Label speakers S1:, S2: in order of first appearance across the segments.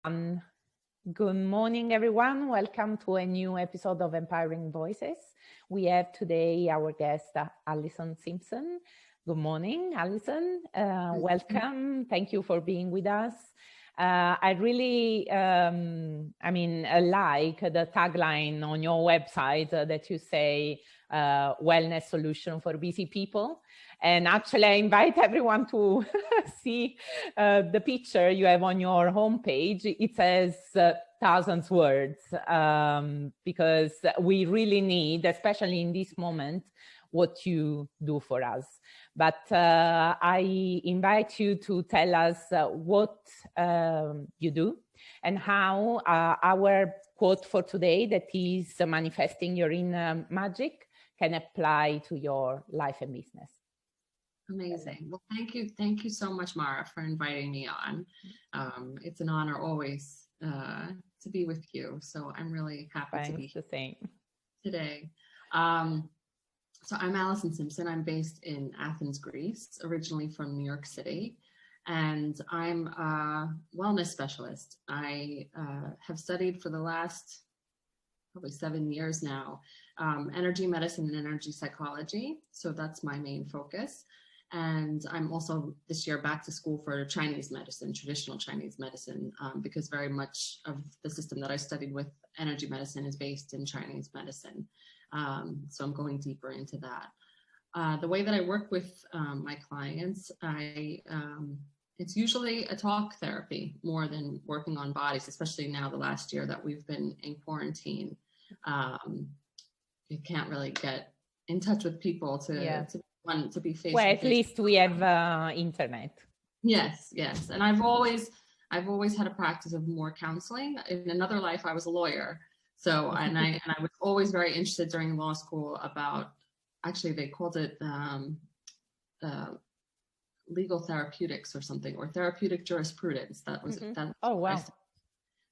S1: Good morning, everyone. Welcome to a new episode of Empowering Voices. We have today our guest, Alison Simpson. Good morning, Alison. Welcome. Thank you for being with us. I really, like the tagline on your website that you say, wellness solution for busy people. And actually, I invite everyone to see the picture you have on your homepage. It says thousands words because we really need, especially in this moment, what you do for us. But I invite you to tell us what you do and how our quote for today, that is manifesting your inner magic, can apply to your life and business.
S2: Amazing. Well, thank you. Thank you so much, Mara, for inviting me on. It's an honor always to be with you. So I'm really happy to be here today. So I'm Allison Simpson. I'm based in Athens, Greece, originally from New York City, and I'm a wellness specialist. I have studied for the last probably 7 years now, energy medicine and energy psychology. So that's my main focus. And I'm also this year back to school for Chinese medicine, traditional Chinese medicine, because very much of the system that I studied with energy medicine is based in Chinese medicine. So I'm going deeper into that. The way that I work with my clients, it's usually a talk therapy more than working on bodies, especially now the last year that we've been in quarantine. You can't really get in touch with people to be face to face.
S1: Well, at least we have internet.
S2: Yes. And I've always had a practice of more counseling. In another life, I was a lawyer. So, and I was always very interested during law school about, actually they called it legal therapeutics or something, or therapeutic jurisprudence. That was that.
S1: Oh, wow.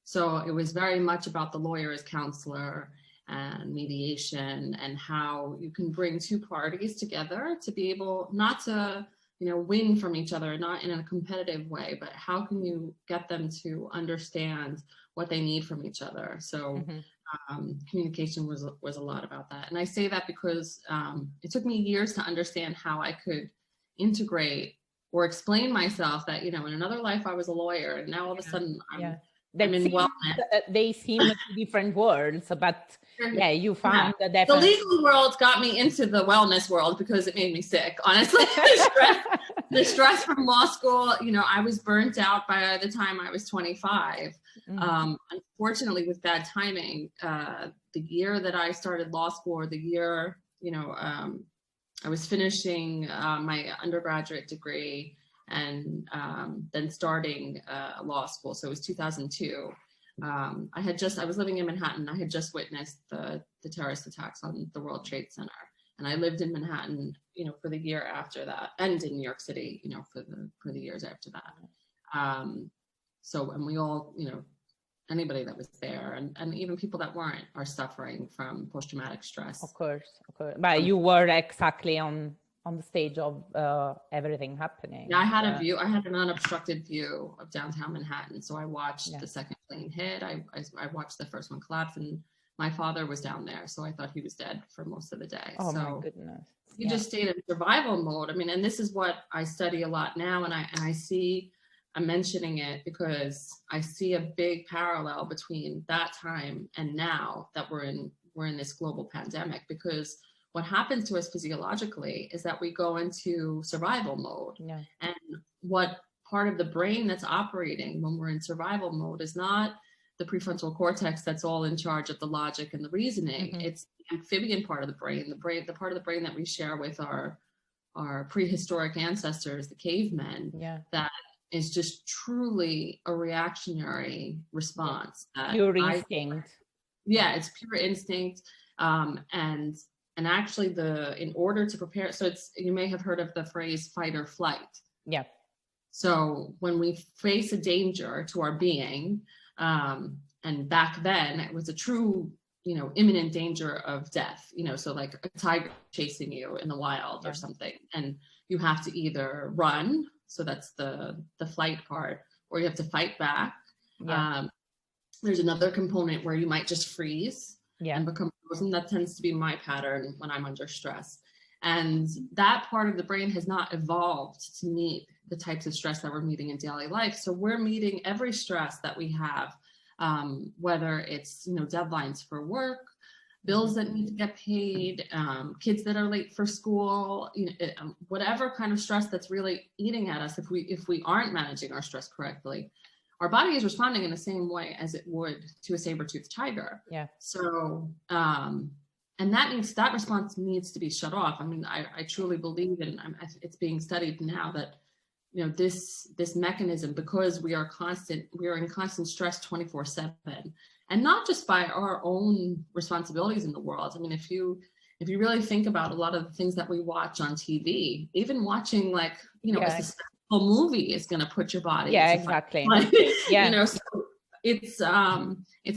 S2: So it was very much about the lawyer as counselor and mediation, and how you can bring two parties together to be able not to, win from each other, not in a competitive way, but how can you get them to understand what they need from each other? So communication was a lot about that. And I say that because it took me years to understand how I could integrate or explain myself that, in another life I was a lawyer, and now all of a sudden I'm in wellness.
S1: They seem different worlds, but you found that
S2: the legal world got me into the wellness world because it made me sick, honestly. the stress from law school, I was burnt out by the time I was 25. Unfortunately, with bad timing, the year that I started law school, or the year, I was finishing my undergraduate degree and then starting law school. So it was 2002. I was living in Manhattan. I had just witnessed the terrorist attacks on the World Trade Center. And I lived in Manhattan, for the year after that, and in New York City, for the years after that. So, and we all, anybody that was there, and even people that weren't, are suffering from post-traumatic stress.
S1: Of course. But you were exactly on the stage of everything happening.
S2: Yeah, I had a view. I had an unobstructed view of downtown Manhattan. So I watched the second plane hit. I watched the first one collapse, and my father was down there. So I thought he was dead for most of the day.
S1: Oh, so my goodness.
S2: You just stayed in survival mode. I mean, and this is what I study a lot now. And I see, I'm mentioning it because I see a big parallel between that time and now that we're in this global pandemic, because what happens to us physiologically is that we go into survival mode. And what part of the brain that's operating when we're in survival mode is not the prefrontal cortex that's all in charge of the logic and the reasoning. It's the amphibian part of the brain, the part of the brain that we share with our prehistoric ancestors, the cavemen, that is just truly a reactionary response.
S1: Pure instinct.
S2: It's pure instinct. And actually in order to prepare, so you may have heard of the phrase fight or flight.
S1: Yeah.
S2: So when we face a danger to our being, and back then it was a true, imminent danger of death, so like a tiger chasing you in the wild or something, and you have to either run, so that's the flight part, or you have to fight back. There's another component where you might just freeze and become frozen. That tends to be my pattern when I'm under stress. And that part of the brain has not evolved to meet the types of stress that we're meeting in daily life. So we're meeting every stress that we have, whether it's, deadlines for work, bills that need to get paid, kids that are late for school, whatever kind of stress that's really eating at us. If we aren't managing our stress correctly, our body is responding in the same way as it would to a saber-toothed tiger.
S1: Yeah.
S2: So, and that response needs to be shut off. I mean, I truly believe, and it's being studied now, that this mechanism, because we are in constant stress 24/7, and not just by our own responsibilities in the world. I mean, if you really think about a lot of the things that we watch on TV, even watching a successful movie is going to put your body.
S1: Yeah, exactly.
S2: So it's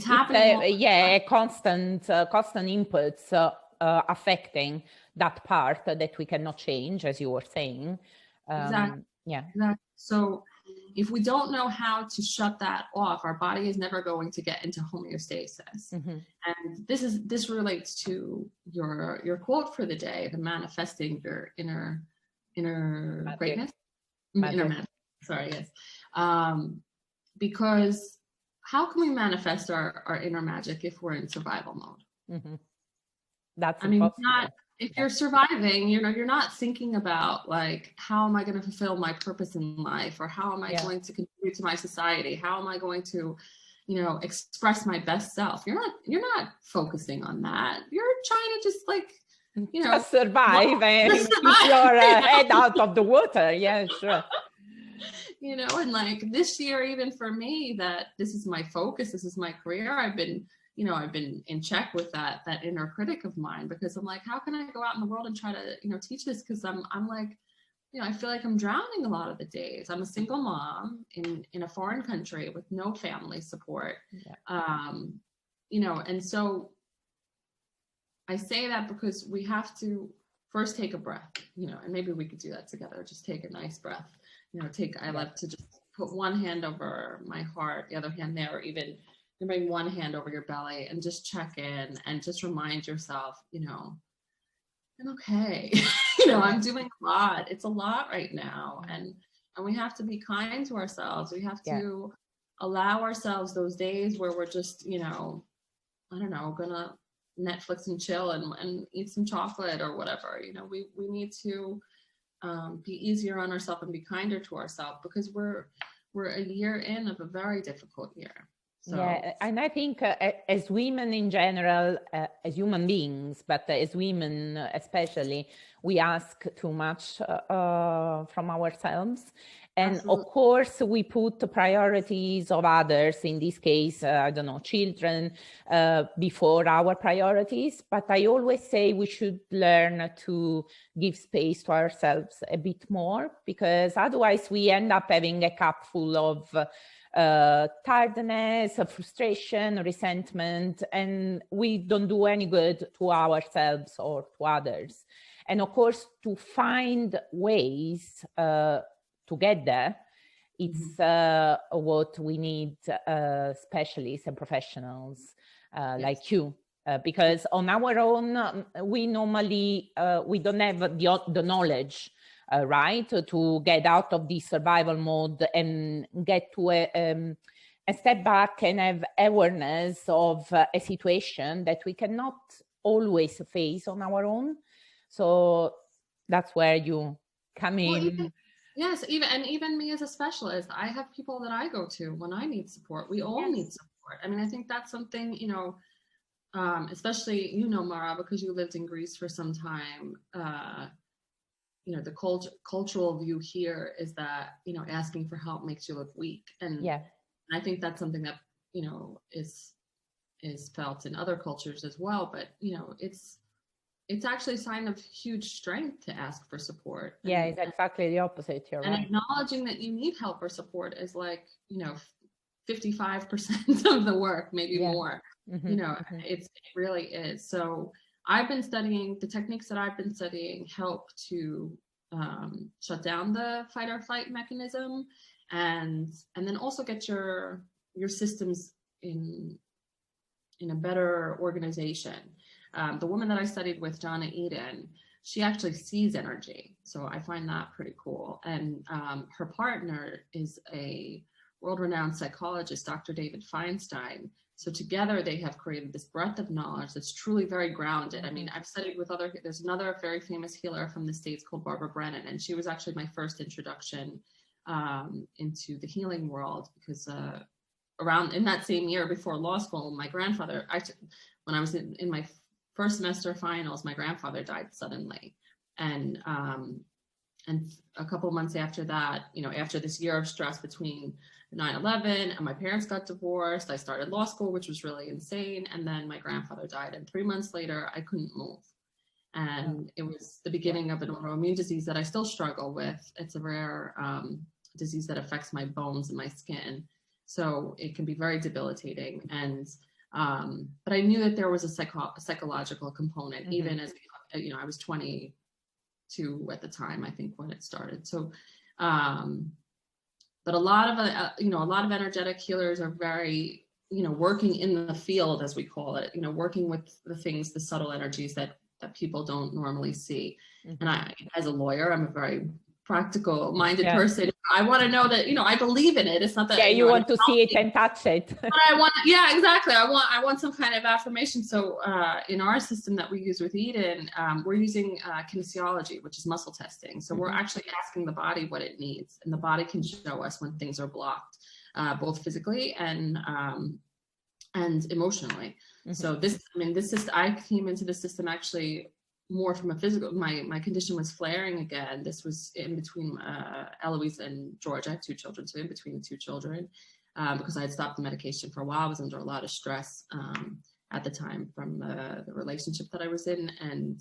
S2: happening.
S1: It's constant inputs affecting that part that we cannot change, as you were saying.
S2: Exactly.
S1: Yeah.
S2: Exactly. So if we don't know how to shut that off, our body is never going to get into homeostasis. And this relates to your quote for the day, the manifesting your inner greatness. Inner magic. Sorry, yes. Because how can we manifest our inner magic if we're in survival mode?
S1: That's
S2: if you're surviving, you're not thinking about how am I going to fulfill my purpose in life, or how am I going to contribute to my society? How am I going to, express my best self? You're not focusing on that. You're trying to just
S1: survive and keep your head out of the water. Yeah, sure.
S2: And this year, even for me, that this is my focus, this is my career. I've been in check with that inner critic of mine, because I'm like, how can I go out in the world and try to, teach this? Because I'm like, I feel like I'm drowning a lot of the days. I'm a single mom in a foreign country with no family support. And so I say that because we have to first take a breath, and maybe we could do that together. Just take a nice breath, I love to just put one hand over my heart, the other hand there, or even you bring one hand over your belly and just check in and just remind yourself, I'm okay. I'm doing a lot. It's a lot right now. And we have to be kind to ourselves. We have to allow ourselves those days where we're just, I don't know, gonna Netflix and chill and eat some chocolate or whatever. We need to be easier on ourselves and be kinder to ourselves, because we're a year in of a very difficult year. So.
S1: Yeah, and I think as women in general, as human beings, but as women especially, we ask too much from ourselves. And
S2: Absolutely.
S1: Of course, we put the priorities of others, in this case, children, before our priorities. But I always say we should learn to give space to ourselves a bit more, because otherwise we end up having a cup full of tiredness, frustration, resentment, and we don't do any good to ourselves or to others. And of course, to find ways to get there, it's what we need specialists and professionals like you, because on our own, we normally, we don't have the knowledge, right, to get out of the survival mode and get to a step back and have awareness of a situation that we cannot always face on our own. So that's where you come in.
S2: Yes, even me as a specialist, I have people that I go to when I need support. We all need support. I mean, I think that's something, especially, Mara, because you lived in Greece for some time, the cultural view here is that, asking for help makes you look weak. And I think that's something that, is felt in other cultures as well. But, it's actually a sign of huge strength to ask for support.
S1: Yeah, it's exactly the opposite. You're right.
S2: And acknowledging that you need help or support is 55% of the work, maybe more. It really is. So I've been studying, the techniques that I've been studying help to shut down the fight or flight mechanism, and then also get your your systems in a better organization. The woman that I studied with, Donna Eden, she actually sees energy. So I find that pretty cool. And her partner is a world-renowned psychologist, Dr. David Feinstein. So together they have created this breadth of knowledge that's truly very grounded. I mean, I've studied with there's another very famous healer from the States called Barbara Brennan, and she was actually my first introduction into the healing world, because around in that same year before law school, my grandfather, when I was in my first semester finals, my grandfather died suddenly. And a couple of months after that, you know, after this year of stress between 9/11 and my parents got divorced, I started law school, which was really insane. And then my grandfather died. And 3 months later, I couldn't move. And it was the beginning of an autoimmune disease that I still struggle with. It's a rare disease that affects my bones and my skin. So it can be very debilitating. And but I knew that there was a psychological component, even as, you know, I was 22 at the time, I think, when it started. So, but a lot of, you know, a lot of energetic healers are very, you know, working in the field, as we call it, you know, working with the things, the subtle energies that people don't normally see. And I, as a lawyer, I'm a very practical minded person. I want to know that, you know, I believe in it. It's not that
S1: you want to see it and touch it.
S2: But I want, exactly. I want some kind of affirmation. So in our system that we use with Eden, we're using kinesiology, which is muscle testing. So we're actually asking the body what it needs, and the body can show us when things are blocked, both physically and emotionally. So this, I mean, this is, I came into the system actually more from a physical, my condition was flaring again. This was in between Eloise and George. I have 2 children, so in between the 2 children, because I had stopped the medication for a while. I was under a lot of stress at the time from the relationship that I was in, and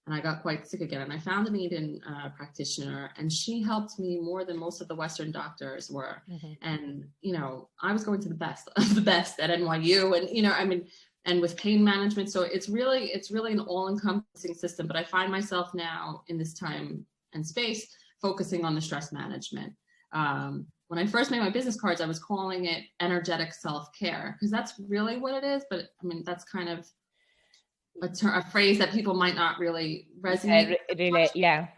S2: I got quite sick again. And I found an Eden practitioner, and she helped me more than most of the Western doctors were. And, you know, I was going to the best of the best at NYU, and, you know, I mean, and with pain management. So it's really an all-encompassing system. But I find myself now in this time and space focusing on the stress management. When I first made my business cards, I was calling it energetic self-care, because that's really what it is. But I mean, that's kind of a phrase that people might not really resonate.
S1: Yeah.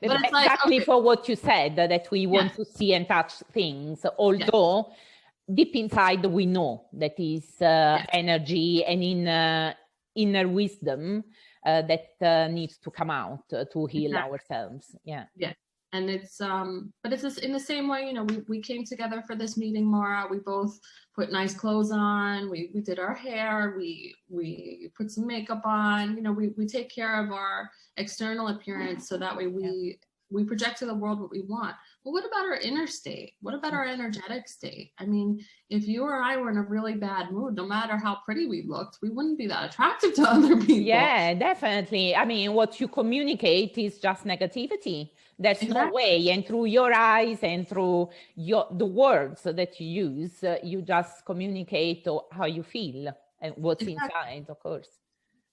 S2: But it's
S1: exactly for what you said, that we want to see and touch things, although deep inside we know that is energy and inner wisdom that needs to come out to heal ourselves.
S2: And it's but it's just in the same way, you know, we came together for this meeting, Mara. We both put nice clothes on, we did our hair, we put some makeup on, you know, we take care of our external appearance, so that way we project to the world what we want. Well, what about our inner state? What about our energetic state? I mean, if you or I were in a really bad mood, no matter how pretty we looked, we wouldn't be that attractive to other people.
S1: Yeah, definitely. I mean, what you communicate is just negativity. There's no way. And through your eyes and through the words that you use, you just communicate how you feel and what's inside, of course.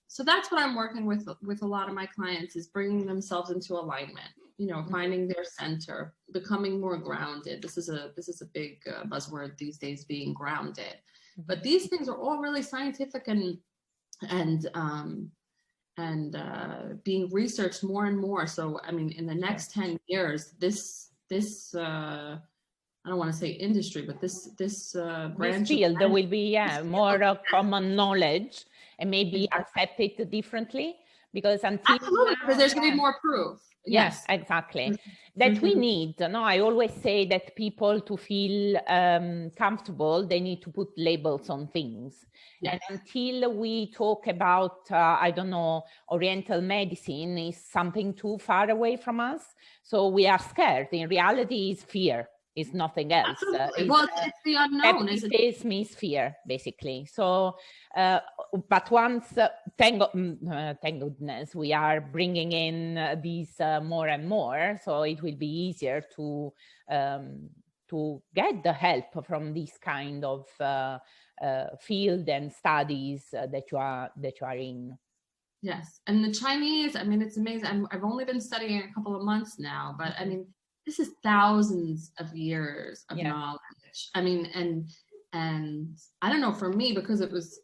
S2: So that's what I'm working with a lot of my clients, is bringing themselves into alignment, you know, finding their center, becoming more grounded. This is a big buzzword these days, being grounded. But these things are all really scientific and being researched more and more. So, I mean, in the next 10 years, this I don't want to say industry, but this branch
S1: field, there will be more common knowledge, and maybe accept it differently, because until
S2: absolutely, because there's going to be more proof.
S1: Yes, exactly. That we need. No, I always say that people, to feel comfortable, they need to put labels on things. And until we talk about, I don't know, Oriental medicine is something too far away from us. So we are scared. In reality, it's fear. It's nothing else.
S2: It's the unknown.
S1: It means fear, basically. So, but once, thank goodness, we are bringing in these more and more. So it will be easier to get the help from this kind of field and studies that you are in.
S2: Yes, and the Chinese, I mean, it's amazing. I've only been studying a couple of months now, but I mean, this is thousands of years of knowledge. rich. I mean, and I don't know, for me, because it was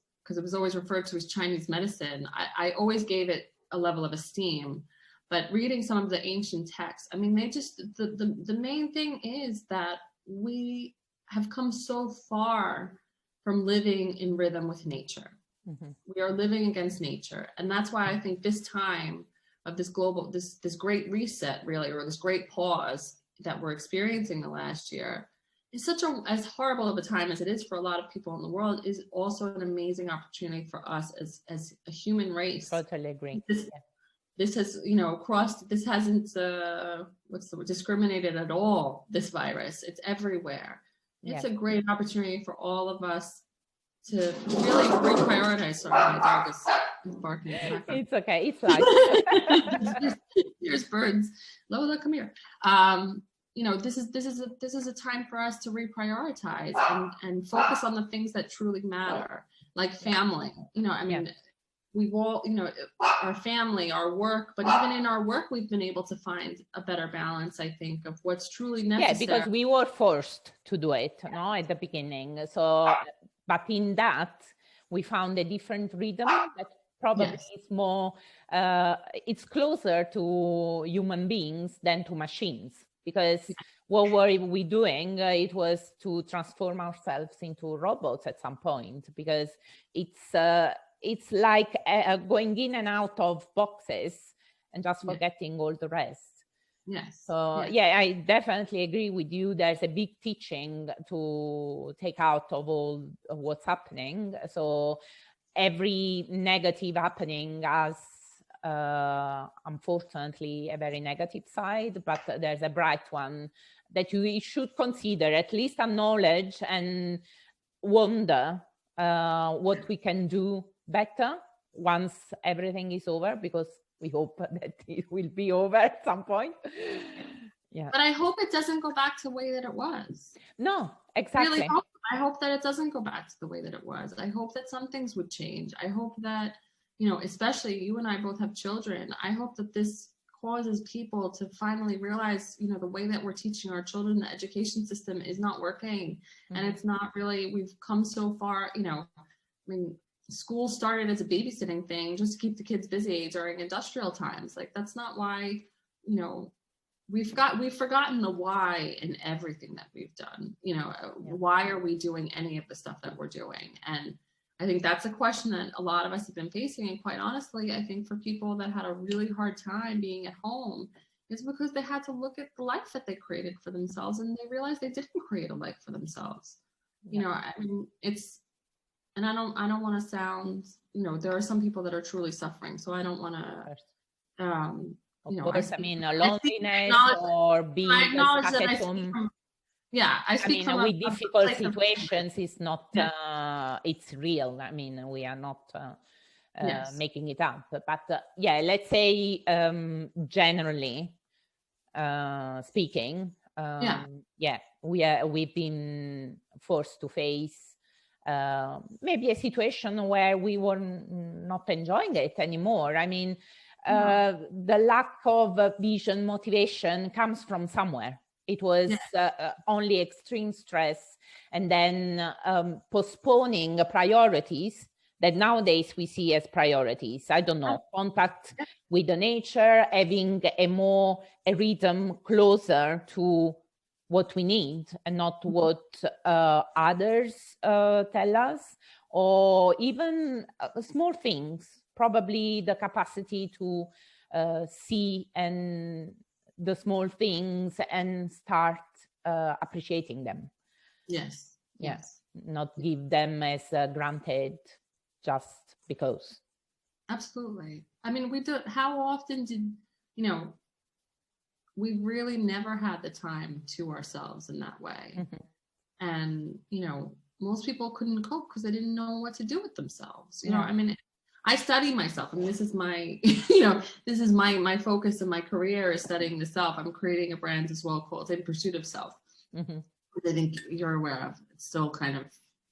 S2: always referred to as Chinese medicine, I always gave it a level of esteem. But reading some of the ancient texts, I mean, they just, the main thing is that we have come so far from living in rhythm with nature. Mm-hmm. We are living against nature. And that's why I think this time of this global, this great reset, really, or this great pause that we're experiencing the last year, is such as horrible of a time as it is for a lot of people in the world, is also an amazing opportunity for us as a human race.
S1: Totally agree.
S2: This has, you know, this hasn't, discriminated at all, this virus. It's everywhere. It's a great opportunity for all of us to really reprioritize. Sorry, my dog is barking.
S1: It's okay. It's like
S2: there's birds. Lola, come here. You know, this is a time for us to reprioritize and focus on the things that truly matter, like family. You know, I mean, we've all, you know, our family, our work, but even in our work, we've been able to find a better balance, I think, of what's truly necessary.
S1: Yeah, because we were forced to do it, no, at the beginning. So, but in that, we found a different rhythm that probably is more, it's closer to human beings than to machines. Because what were we doing? It was to transform ourselves into robots at some point, because it's like going in and out of boxes and just forgetting all the rest.
S2: Yes.
S1: So I definitely agree with you. There's a big teaching to take out of all of what's happening. So every negative happening has unfortunately a very negative side, but there's a bright one that you should consider, at least acknowledge and wonder what we can do better once everything is over, because we hope that it will be over at some point.
S2: But I hope it doesn't go back to the way that it was.
S1: No, exactly.
S2: Really I hope that it doesn't go back to the way that it was. I hope that some things would change. I hope that, you know, especially you and I both have children. I hope that this causes people to finally realize, you know, the way that we're teaching our children, the education system is not working. Mm-hmm. And it's not really, we've come so far, you know, I mean, school started as a babysitting thing just to keep the kids busy during industrial times. Like, that's not why, you know, we've forgotten the why in everything that we've done. You know, why are we doing any of the stuff that we're doing? And I think that's a question that a lot of us have been facing. And quite honestly, I think for people that had a really hard time being at home, it's because they had to look at the life that they created for themselves, and they realized they didn't create a life for themselves. You know, I mean, and I don't want to sound, you know, there are some people that are truly suffering. So I don't want to,
S1: of course, I mean, loneliness or being stuck at home.
S2: I
S1: mean, with difficult situations, it's not, it's real. I mean, we are not making it up. But let's say generally speaking, we've been forced to face maybe a situation where we were not enjoying it anymore. I mean, the lack of vision, motivation comes from somewhere. It was only extreme stress, and then postponing priorities that nowadays we see as priorities. I don't know, contact with the nature, having a rhythm closer to what we need and not what others tell us, or even small things, probably the capacity to see and the small things and start appreciating them.
S2: Yes.
S1: Not give them as granted just because.
S2: Absolutely. I mean, how often did, you know, we really never had the time to ourselves in that way. Mm-hmm. And, you know, most people couldn't cope because they didn't know what to do with themselves. You know, I mean, I study myself. I mean, this is my, you know, this is my focus in my career is studying the self. I'm creating a brand as well called In Pursuit of Self. Mm-hmm. I think you're aware of. It's still kind of,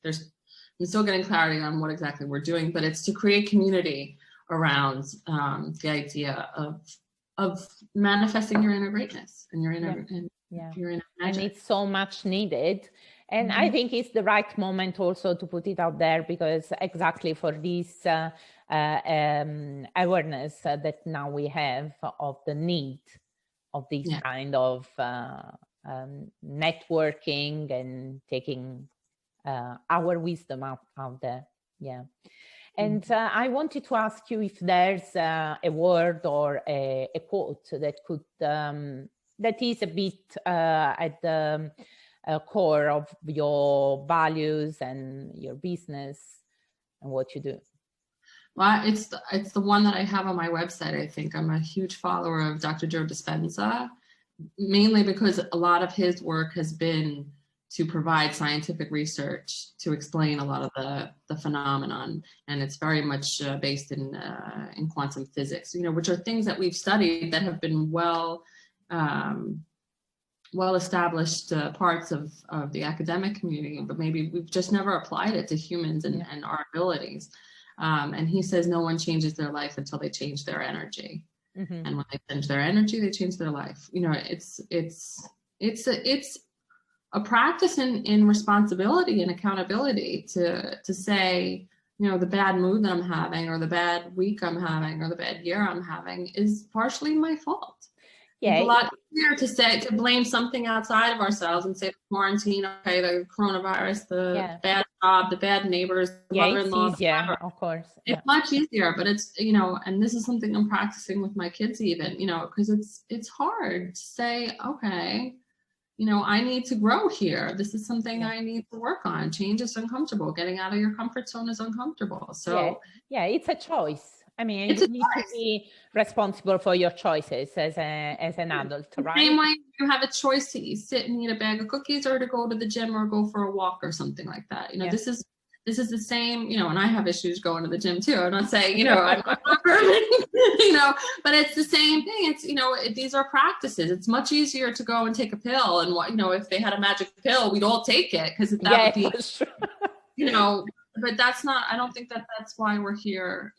S2: I'm still getting clarity on what exactly we're doing, but it's to create community around the idea of manifesting your inner greatness and your inner, your inner magic.
S1: And it's so much needed. And I think it's the right moment also to put it out there, because exactly for this awareness that now we have of the need of this kind of networking and taking our wisdom out there. Yeah. And I wanted to ask you if there's a word or a quote that could, that is a bit at the core of your values and your business and what you do.
S2: Well, it's the one that I have on my website. I think I'm a huge follower of Dr. Joe Dispenza, mainly because a lot of his work has been to provide scientific research to explain a lot of the phenomenon, and it's very much based in quantum physics, which are things that we've studied that have been well established parts of the academic community, but maybe we've just never applied it to humans and our abilities. And he says no one changes their life until they change their energy. And when they change their energy, they change their life. It's a practice in responsibility and accountability to say, the bad mood that I'm having, or the bad week I'm having, or the bad year I'm having is partially my fault. Yeah, it's a lot easier to blame something outside of ourselves and say the quarantine, okay, the coronavirus, the bad job, the bad neighbors, the mother-in-law.
S1: It's easier, of course.
S2: It's much easier, but it's, and this is something I'm practicing with my kids even, because it's hard to say, okay, I need to grow here. This is something I need to work on. Change is uncomfortable. Getting out of your comfort zone is uncomfortable. So
S1: it's a choice. I mean, you need to be responsible for your choices as an adult, right?
S2: Same way you have a choice to sit and eat a bag of cookies, or to go to the gym, or go for a walk, or something like that. This is the same, and I have issues going to the gym too. I'm not saying, I'm not perfect, but it's the same thing. It's, these are practices. It's much easier to go and take a pill, and if they had a magic pill, we'd all take it, because that would be, but that's not, I don't think that's why we're here,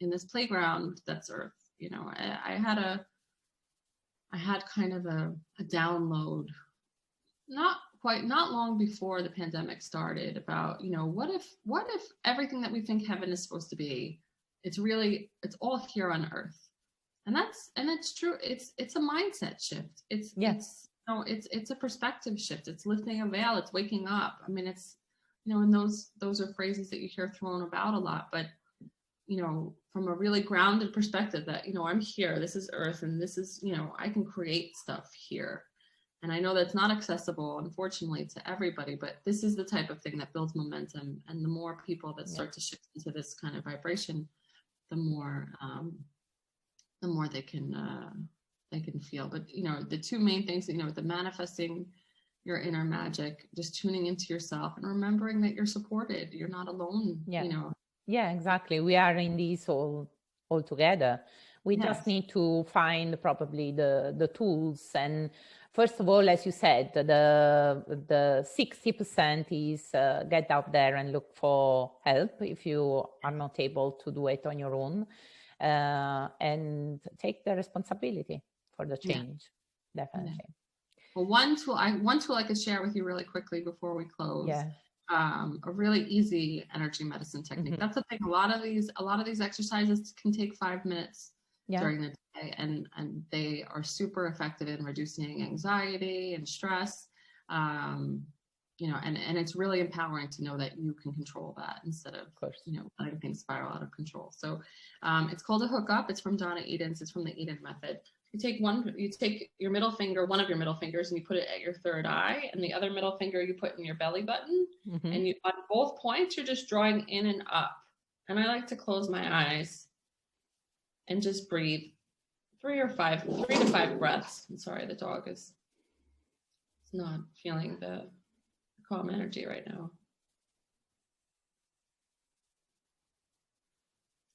S2: in this playground that's Earth. I had kind of a download, not long before the pandemic started, about, what if everything that we think heaven is supposed to be, it's all here on Earth. And it's true. It's a mindset shift. It's a perspective shift. It's lifting a veil. It's waking up. I mean, it's, and those are phrases that you hear thrown about a lot, but from a really grounded perspective that, I'm here, this is Earth, and this is, I can create stuff here. And I know that's not accessible, unfortunately, to everybody, but this is the type of thing that builds momentum. And the more people that start to shift into this kind of vibration, the more they can feel. But, the two main things, the manifesting your inner magic, just tuning into yourself and remembering that you're supported. You're not alone,
S1: Yeah, exactly. We are in this all together. We just need to find probably the tools. And first of all, as you said, the 60% is get out there and look for help if you are not able to do it on your own, and take the responsibility for the change. Definitely.
S2: Well, one tool I could share with you really quickly before we close. A really easy energy medicine technique. That's the thing. A lot of these exercises can take 5 minutes during the day, and they are super effective in reducing anxiety and stress. And it's really empowering to know that you can control that instead of letting things spiral out of control. So it's called a hookup. It's from Donna Eden's. It's from the Eden method. You take your middle finger, one of your middle fingers, and you put it at your third eye, and the other middle finger you put in your belly button. And you, on both points, you're just drawing in and up. And I like to close my eyes and just breathe 3 to 5 breaths. I'm sorry, the dog is not feeling the calm energy right now.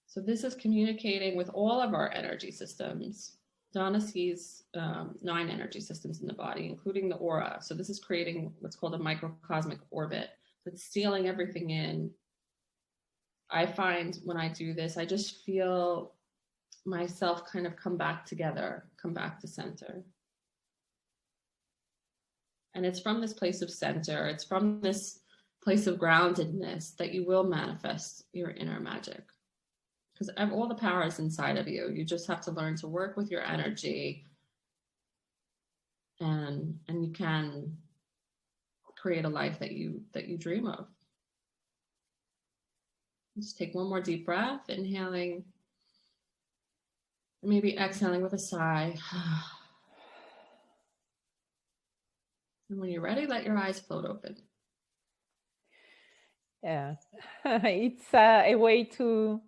S2: So this is communicating with all of our energy systems. Donna sees 9 energy systems in the body, including the aura. So this is creating what's called a microcosmic orbit. It's sealing everything in. I find when I do this, I just feel myself kind of come back together, come back to center. And it's from this place of center, it's from this place of groundedness that you will manifest your inner magic. Because all the power is inside of you. You just have to learn to work with your energy, and you can create a life that you dream of. Just take one more deep breath, inhaling, and maybe exhaling with a sigh. And when you're ready, let your eyes float open.
S1: Yeah, it's a way to,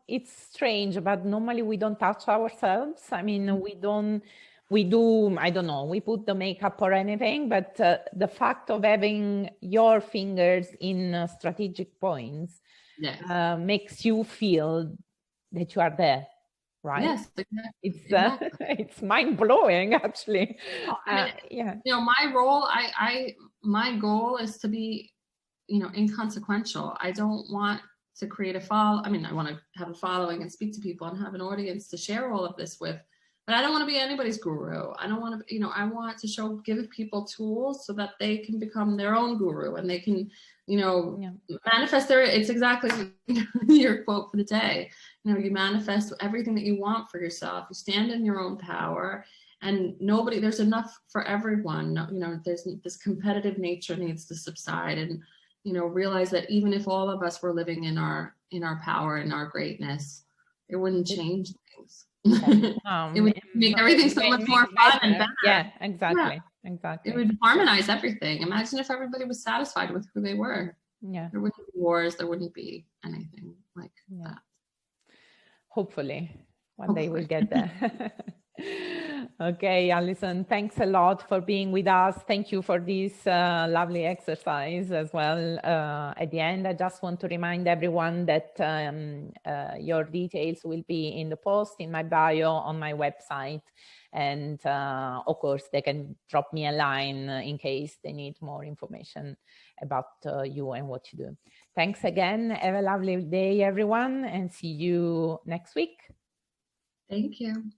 S1: it's strange, but normally we don't touch ourselves. I mean, we do, I don't know, we put the makeup or anything, but the fact of having your fingers in strategic points makes you feel that you are there, right?
S2: Yes, exactly.
S1: It's it's mind blowing, actually.
S2: Yeah. You know, my role, my goal is to be, you know, inconsequential. I don't want to create I mean, I want to have a following and speak to people and have an audience to share all of this with. But I don't want to be anybody's guru. I don't want to, you know, I want to give people tools so that they can become their own guru and they can, you know, manifest it's exactly your quote for the day. You know, you manifest everything that you want for yourself. You stand in your own power, and there's enough for everyone. You know, there's this competitive nature needs to subside, and, you know, realize that even if all of us were living in our power and our greatness, it wouldn't change things. It would make everything so much more fun and better.
S1: Yeah, exactly.
S2: It would harmonize everything. Imagine if everybody was satisfied with who they were.
S1: Yeah,
S2: there wouldn't be wars, there wouldn't be anything like that.
S1: Hopefully one day we'll get there. Okay, Alison, thanks a lot for being with us. Thank you for this lovely exercise as well. At the end, I just want to remind everyone that your details will be in the post in my bio on my website. And of course, they can drop me a line in case they need more information about you and what you do. Thanks again. Have a lovely day, everyone, and see you next week.
S2: Thank you.